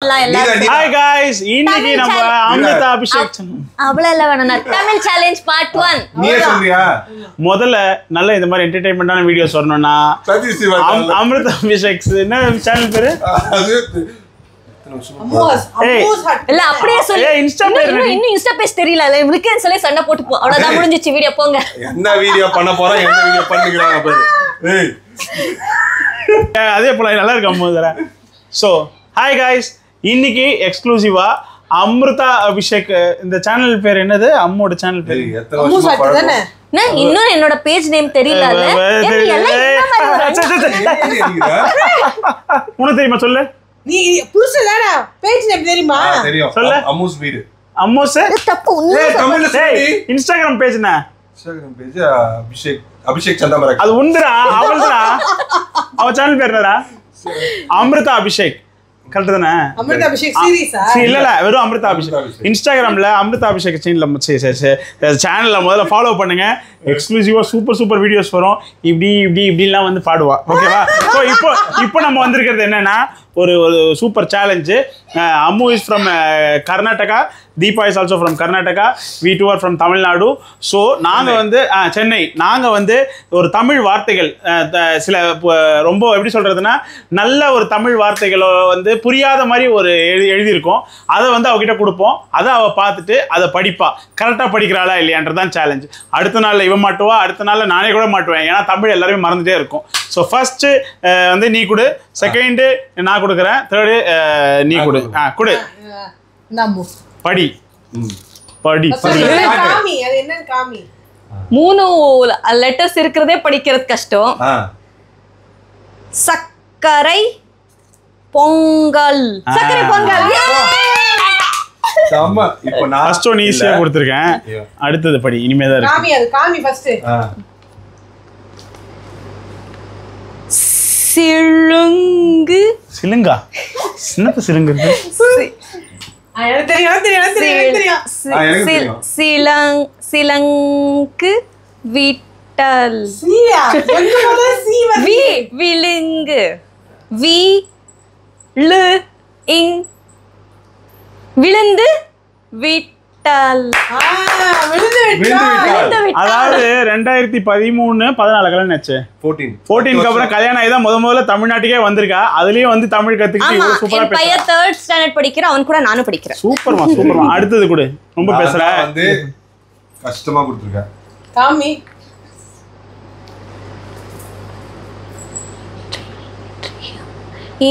சாப்பிடலாம் எல்லாரும். Hi guys, இன்னைக்கு நம்ம அமிர்தா அபிஷேக் அவ்வளவு வேணா தமிழ் சேலஞ்ச் பார்ட் 1. நீ சொல்றியா? முதல்ல நல்ல இந்த மாதிரி என்டர்டெயின்மென்ட்டான வீடியோஸ் வரணும்னா அமிர்தா அபிஷேக் என்ன சேனல் பேரு? இல்ல அப்படியே சொல்லு. இன்ஸ்டா பேர் இன்னும் இன்ஸ்டா பேஜ் தெரியல. இவனுக்கு சொல்லி சண்டை போட்டு போ. அவ்வளவுதான் முடிஞ்சிச்சு வீடியோ போங்க. என்ன வீடியோ பண்ண போறோம், என்ன வீடியோ பண்ணிக்கறாங்க பாரு. ஏய் அதே போல நல்லா இருக்கு அம்முதரா. சோ ஹாய் गाइस, இன்னைக்கு எக்ஸ்க்ளூசிவா அமிர்தா அபிஷேக் இந்த சேனல் பேர் என்னது? அம்மோட சேனல் பேர் அம்மு சாட் தானே? இன்னும் என்னோட பேஜ் நேம் தெரியல. உனக்கு தெரியுமா சொல்லு? நீ புருஷனாடா பேஜ் நேம் தெரியுமா? தெரியும். சொல்லு. அம்முஸ் வீடு. அம்மோஸ் தப்பு. ஏய் தமிழ்ல சொல்லு. இன்ஸ்டாகிராம் பேஜ் என்ன? இன்ஸ்டாகிராம் பேஜ் அபிஷேக் சந்தாமரக். அது உண்டுடா, அவள்டா. அவ சேனல் பேர் என்னடா? அமிர்தா அபிஷேக். கரெக்ட் தானே? அமிர்தா அபிஷேக் சீரிஸா? இல்ல வெறும் அமிர்தா அபிஷேக். இன்ஸ்டாகிராம்ல அமிர்தா அபிஷேக் சேனல்ல முதல்ல ஃபாலோ பண்ணுங்க. எக்ஸ்க்ளூசிவா சூப்பர் வீடியோஸ் வரும். இப்படிலாம் வந்து பாடுவா. ஓகேவா? ஸோ இப்போ நம்ம வந்திருக்கிறது என்னன்னா ஒரு super challenge. Ammu is from Karnataka, Deepa is also from Karnataka, we two are from Tamil Nadu. So நாங்கள் வந்து சென்னை. நாங்கள் வந்து ஒரு தமிழ் வார்த்தைகள் சில ரொம்ப எப்படி சொல்கிறதுனா நல்ல ஒரு தமிழ் வார்த்தைகளை வந்து புரியாத மாதிரி ஒரு எழுதியிருக்கோம். அதை வந்து அவகிட்ட கொடுப்போம். அதை அவள் பார்த்துட்டு அதை படிப்பா. கரெக்டாக படிக்கிறாளா இல்லையான்றதான் சேலஞ்ச். அடுத்த நாளில் இவன் மாட்டுவா, அடுத்த நாளில் நானே கூட மாட்டுவேன். ஏன்னா தமிழ் எல்லாருமே மறந்துட்டே இருக்கும். ஸோ ஃபர்ஸ்ட்டு வந்து நீ கொடு, செகண்டு நான் கொடுக்குறேன், தேர்டு நீ கொடு. கொடு. படி படி. காமி, அது என்னன்னு காமி. 3 லெட்டர்ஸ் இருக்குறதே படிக்கிறது கஷ்டம். சக்கரை பொங்கல். சக்கரை பொங்கல். ஆமா, இப்போ நான் ஃபர்ஸ்ட் ஒன் ஈஸியா கொடுத்திருக்கேன். அடுத்தது படி. இனிமே தான் இருக்கு. காமி, அது காமி ஃபர்ஸ்ட். சிலுங்கு. சிலுங்கா? என்னது சிலுங்கு? சிலங்கு விட்டல். விழுங்கு. விழுந்து விட்டல். அதாவது 2013-14 கல்யாணம் ஆச்சு. 14க்கு அப்புறம் கல்யாணம் ஆயிதான் முதல்ல தமிழ்நாட்டுக்கே வந்திருக்கா. அதுலயும் வந்து தமிழ் கத்துக்கிட்டு சூப்பரா பேசுறா. பையன் 3rd ஸ்டாண்டர்ட் படிக்கிறா. அவன் கூட நானும் படிக்கிறேன். சூப்பர்மா. அடுத்தது கொடு. ரொம்ப பேசுற. வந்து கஷ்டமா கொடுத்திருக்க. காமி.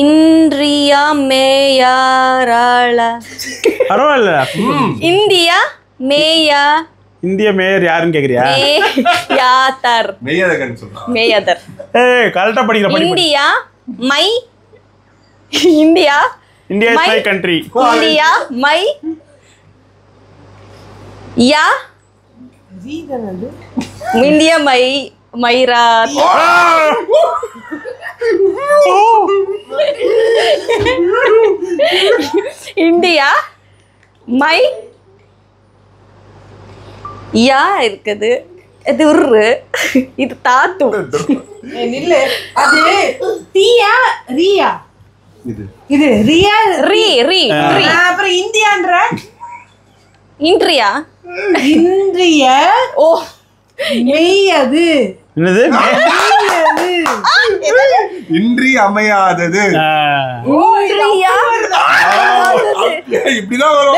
இந்தியா மேயராள. பரவாயில்ல. இந்திய மேயர் யாருன்னு கேக்குறியா? மேயதர். ஏய் கரெக்ட்டா படிக்கிற. India is my country. India மைரா. இந்தியா மை யா இருக்குது. இது உரு, இது தாத்து. இல்ல அது டியா ரியா. இது ரியா ரி. அப்புறம் இந்தியான்ற இந்தியா. ஓ மெய். அது என்னது? இன்றி அமையாதது. இப்படிதான் வரும்.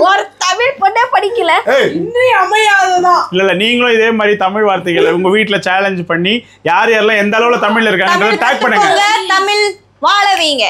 ஒரு தமிழ் பொண்ணே படிக்கல. இன்றி அமையாததான். இல்ல நீங்களும் இதே மாதிரி தமிழ் வார்த்தைகளை உங்க வீட்டுல சேலஞ்ச் பண்ணி யார் யாரெல்லாம் எந்த அளவுல தமிழ்ல இருக்காங்க டேக் பண்ணுங்க. தமிழ் வாழ வைங்க.